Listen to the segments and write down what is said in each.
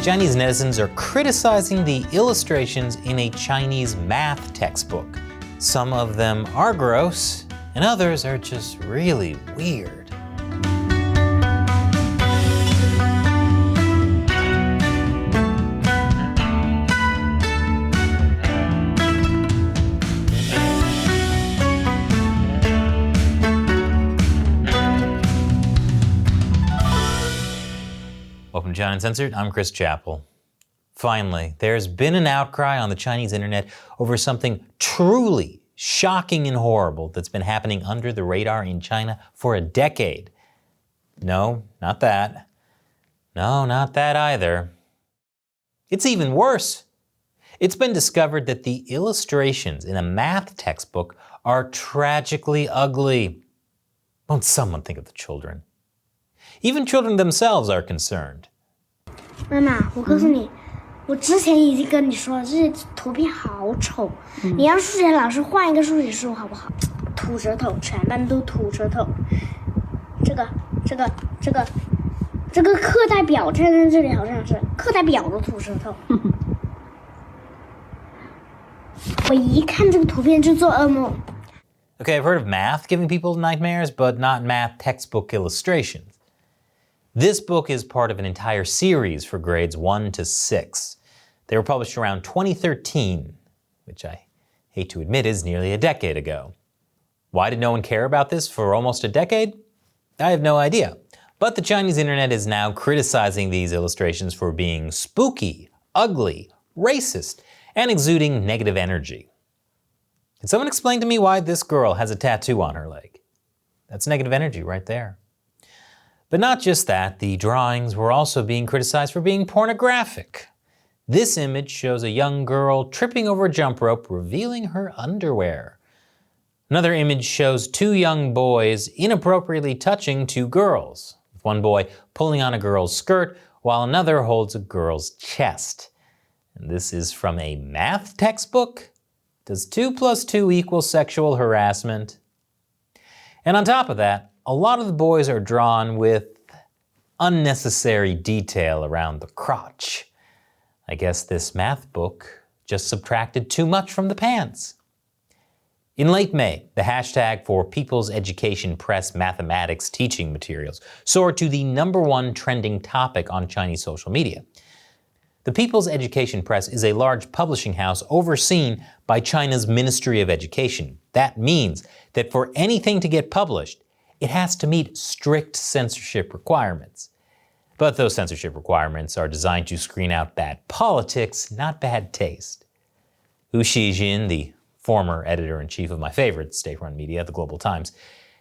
Chinese netizens are criticizing the illustrations in a Chinese math textbook. Some of them are gross, and others are just really weird. Welcome to China Uncensored, I'm Chris Chappell. Finally, there's been an outcry on the Chinese internet over something truly shocking and horrible that's been happening under the radar in China for a decade. No, not that. No, not that either. It's even worse. It's been discovered that the illustrations in a math textbook are tragically ugly. Won't someone think of the children? Even children themselves are concerned. 妈妈，我告诉你，我之前已经跟你说了，这些图片好丑。你让数学老师换一个数学书好不好？吐舌头，全班都吐舌头。这个课代表站在这里好像是课代表都吐舌头。我一看这个图片就做噩梦。 Okay, I've heard of math giving people nightmares, but not math textbook illustrations. This book is part of an entire series for grades 1 to 6. They were published around 2013, which I hate to admit is nearly a decade ago. Why did no one care about this for almost a decade? I have no idea. But the Chinese internet is now criticizing these illustrations for being spooky, ugly, racist, and exuding negative energy. Can someone explain to me why this girl has a tattoo on her leg? That's negative energy right there. But not just that, the drawings were also being criticized for being pornographic. This image shows a young girl tripping over a jump rope, revealing her underwear. Another image shows two young boys inappropriately touching two girls, with one boy pulling on a girl's skirt while another holds a girl's chest. And this is from a math textbook? Does 2 + 2 equal sexual harassment? And on top of that, a lot of the boys are drawn with unnecessary detail around the crotch. I guess this math book just subtracted too much from the pants. In late May, the hashtag for People's Education Press mathematics teaching materials soared to the #1 trending topic on Chinese social media. The People's Education Press is a large publishing house overseen by China's Ministry of Education. That means that for anything to get published, it has to meet strict censorship requirements. But those censorship requirements are designed to screen out bad politics, not bad taste. Hu Xijin, the former editor-in-chief of my favorite state-run media, the Global Times,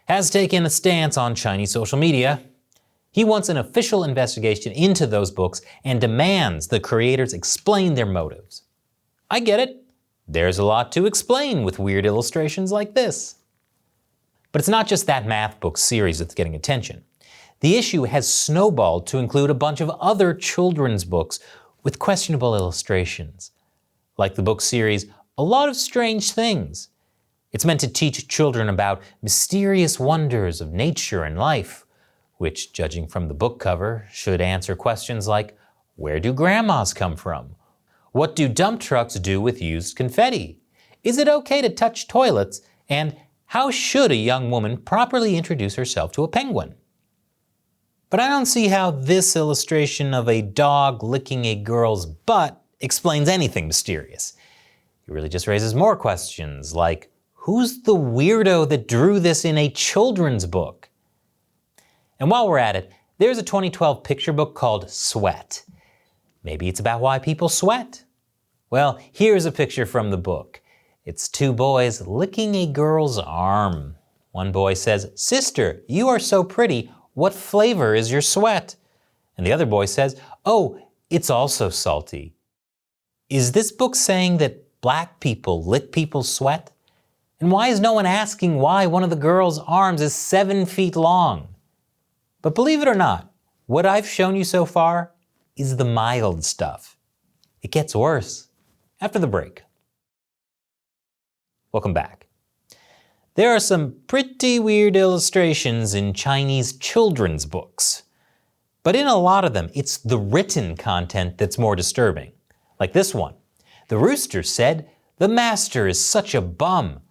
has taken a stance on Chinese social media. He wants an official investigation into those books and demands the creators explain their motives. I get it. There's a lot to explain with weird illustrations like this. But it's not just that math book series that's getting attention. The issue has snowballed to include a bunch of other children's books with questionable illustrations. Like the book series, A Lot of Strange Things. It's meant to teach children about mysterious wonders of nature and life, which, judging from the book cover, should answer questions like, where do grandmas come from? What do dump trucks do with used confetti? Is it okay to touch toilets? And how should a young woman properly introduce herself to a penguin? But I don't see how this illustration of a dog licking a girl's butt explains anything mysterious. It really just raises more questions like, who's the weirdo that drew this in a children's book? And while we're at it, there's a 2012 picture book called Sweat. Maybe it's about why people sweat. Well, here's a picture from the book. It's two boys licking a girl's arm. One boy says, "Sister, you are so pretty. What flavor is your sweat?" And the other boy says, "Oh, it's also salty." Is this book saying that black people lick people's sweat? And why is no one asking why one of the girl's arms is 7 feet long? But believe it or not, what I've shown you so far is the mild stuff. It gets worse after the break. Welcome back. There are some pretty weird illustrations in Chinese children's books. But in a lot of them, it's the written content that's more disturbing. Like this one. The rooster said, "The master is such a bum.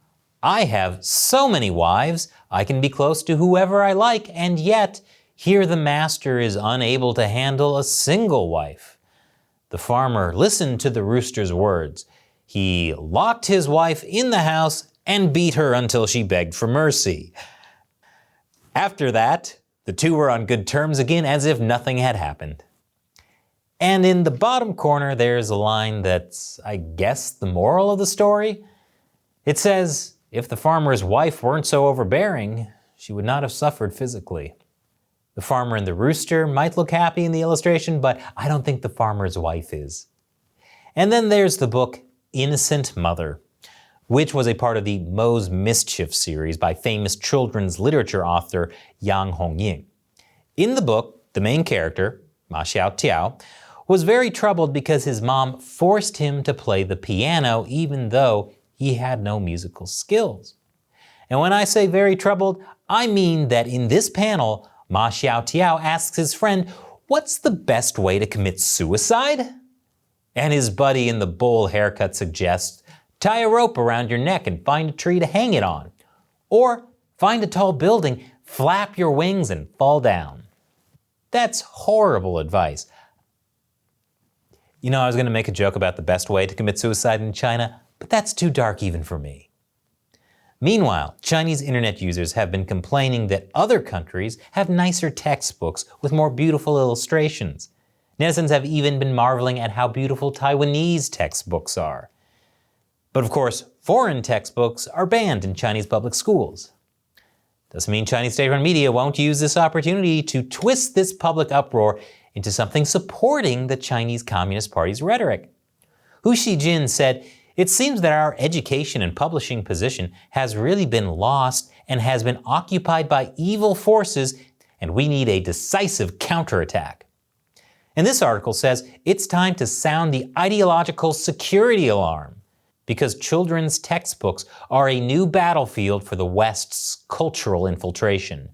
I have so many wives, I can be close to whoever I like, and yet here the master is unable to handle a single wife." The farmer listened to the rooster's words. He locked his wife in the house and beat her until she begged for mercy. After that, the two were on good terms again as if nothing had happened. And in the bottom corner, there's a line that's, I guess, the moral of the story. It says, if the farmer's wife weren't so overbearing, she would not have suffered physically. The farmer and the rooster might look happy in the illustration, but I don't think the farmer's wife is. And then there's the book Innocent Mother, which was a part of the Moe's Mischief series by famous children's literature author Yanghongying. In the book, the main character, Ma Xiaotiao, was very troubled because his mom forced him to play the piano even though he had no musical skills. And when I say very troubled, I mean that in this panel, Ma Xiaotiao asks his friend, "What's the best way to commit suicide?" And his buddy in the bowl haircut suggests, "Tie a rope around your neck and find a tree to hang it on. Or find a tall building, flap your wings and fall down." That's horrible advice. You know, I was going to make a joke about the best way to commit suicide in China, but that's too dark even for me. Meanwhile, Chinese internet users have been complaining that other countries have nicer textbooks with more beautiful illustrations. Netizens have even been marveling at how beautiful Taiwanese textbooks are. But of course, foreign textbooks are banned in Chinese public schools. Doesn't mean Chinese state-run media won't use this opportunity to twist this public uproar into something supporting the Chinese Communist Party's rhetoric. Hu Xijin said, "It seems that our education and publishing position has really been lost and has been occupied by evil forces, and we need a decisive counterattack." And this article says it's time to sound the ideological security alarm, because children's textbooks are a new battlefield for the West's cultural infiltration.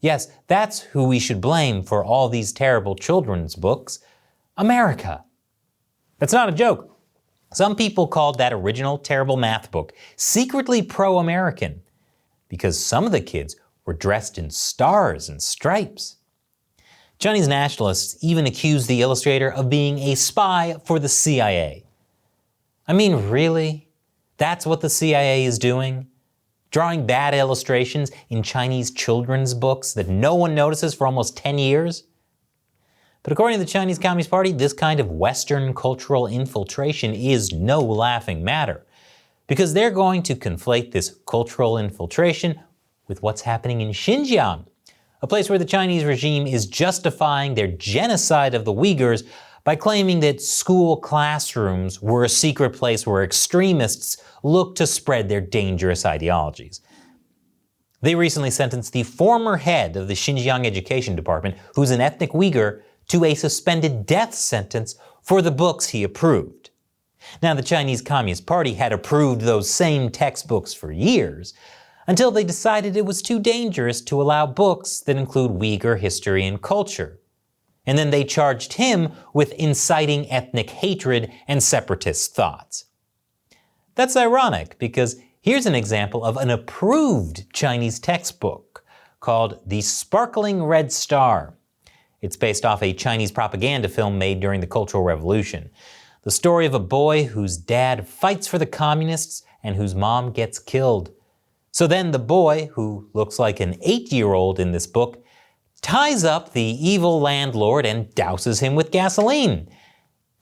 Yes, that's who we should blame for all these terrible children's books: America. That's not a joke. Some people called that original terrible math book secretly pro-American because some of the kids were dressed in stars and stripes. Chinese nationalists even accused the illustrator of being a spy for the CIA. I mean, really? That's what the CIA is doing? Drawing bad illustrations in Chinese children's books that no one notices for almost 10 years? But according to the Chinese Communist Party, this kind of Western cultural infiltration is no laughing matter, because they're going to conflate this cultural infiltration with what's happening in Xinjiang, a place where the Chinese regime is justifying their genocide of the Uyghurs by claiming that school classrooms were a secret place where extremists look to spread their dangerous ideologies. They recently sentenced the former head of the Xinjiang Education Department, who's an ethnic Uyghur, to a suspended death sentence for the books he approved. Now, the Chinese Communist Party had approved those same textbooks for years, until they decided it was too dangerous to allow books that include Uyghur history and culture. And then they charged him with inciting ethnic hatred and separatist thoughts. That's ironic, because here's an example of an approved Chinese textbook called The Sparkling Red Star. It's based off a Chinese propaganda film made during the Cultural Revolution. The story of a boy whose dad fights for the communists and whose mom gets killed. So then the boy, who looks like an 8-year-old in this book, ties up the evil landlord and douses him with gasoline,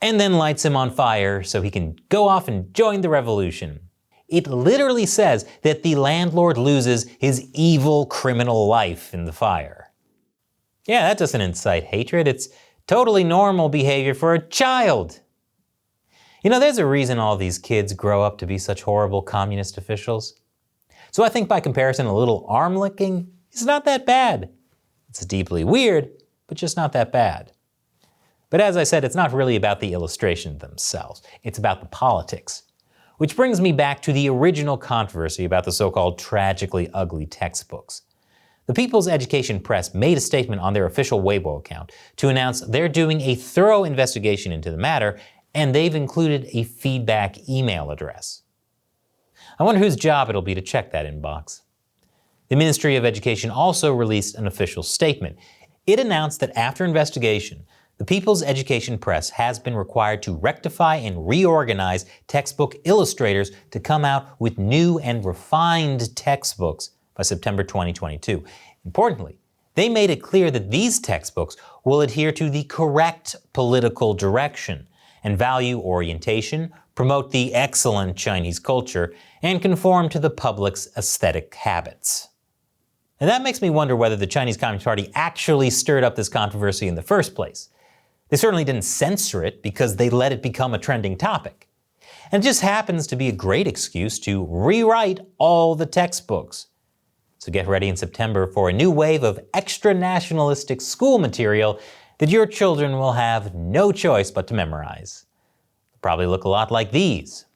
and then lights him on fire so he can go off and join the revolution. It literally says that the landlord loses his evil criminal life in the fire. Yeah, that doesn't incite hatred. It's totally normal behavior for a child. You know, there's a reason all these kids grow up to be such horrible communist officials. So I think by comparison, a little arm licking is not that bad. It's deeply weird, but just not that bad. But as I said, it's not really about the illustrations themselves. It's about the politics. Which brings me back to the original controversy about the so-called tragically ugly textbooks. The People's Education Press made a statement on their official Weibo account to announce they're doing a thorough investigation into the matter, and they've included a feedback email address. I wonder whose job it'll be to check that inbox. The Ministry of Education also released an official statement. It announced that after investigation, the People's Education Press has been required to rectify and reorganize textbook illustrators to come out with new and refined textbooks by September 2022. Importantly, they made it clear that these textbooks will adhere to the correct political direction and value orientation, promote the excellent Chinese culture, and conform to the public's aesthetic habits. And that makes me wonder whether the Chinese Communist Party actually stirred up this controversy in the first place. They certainly didn't censor it because they let it become a trending topic. And it just happens to be a great excuse to rewrite all the textbooks. So get ready in September for a new wave of extra nationalistic school material that your children will have no choice but to memorize. They'll probably look a lot like these.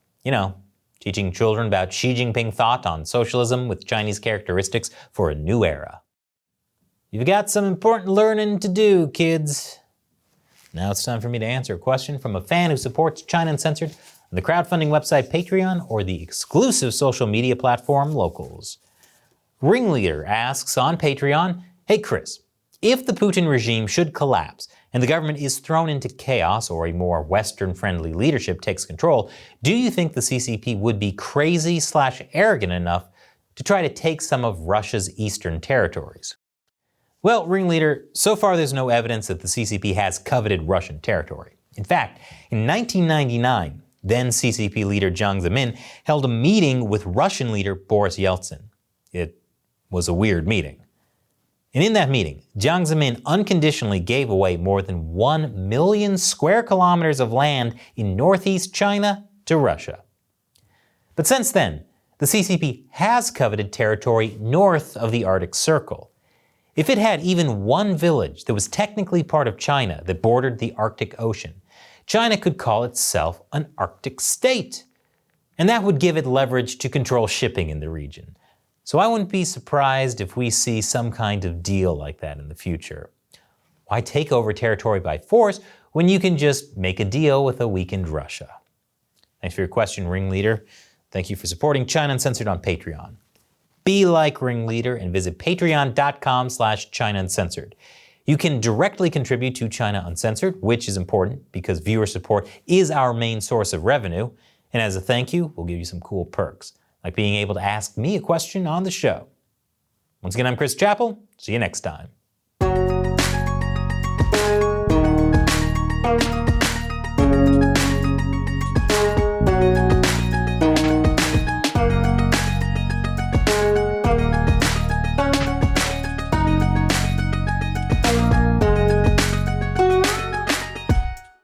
Teaching children about Xi Jinping thought on socialism with Chinese characteristics for a new era. You've got some important learning to do, kids. Now it's time for me to answer a question from a fan who supports China Uncensored on the crowdfunding website Patreon or the exclusive social media platform Locals. Ringleader asks on Patreon, "Hey Chris, if the Putin regime should collapse and the government is thrown into chaos or a more Western-friendly leadership takes control, do you think the CCP would be crazy/arrogant enough to try to take some of Russia's eastern territories?" Well, Ringleader, so far there's no evidence that the CCP has coveted Russian territory. In fact, in 1999, then CCP leader Jiang Zemin held a meeting with Russian leader Boris Yeltsin. It was a weird meeting. And in that meeting, Jiang Zemin unconditionally gave away more than 1 million square kilometers of land in northeast China to Russia. But since then, the CCP has coveted territory north of the Arctic Circle. If it had even one village that was technically part of China that bordered the Arctic Ocean, China could call itself an Arctic state. And that would give it leverage to control shipping in the region. So I wouldn't be surprised if we see some kind of deal like that in the future. Why take over territory by force when you can just make a deal with a weakened Russia? Thanks for your question, Ringleader. Thank you for supporting China Uncensored on Patreon. Be like Ringleader and visit patreon.com/China Uncensored. You can directly contribute to China Uncensored, which is important because viewer support is our main source of revenue. And as a thank you, we'll give you some cool perks, like being able to ask me a question on the show. Once again, I'm Chris Chappell. See you next time.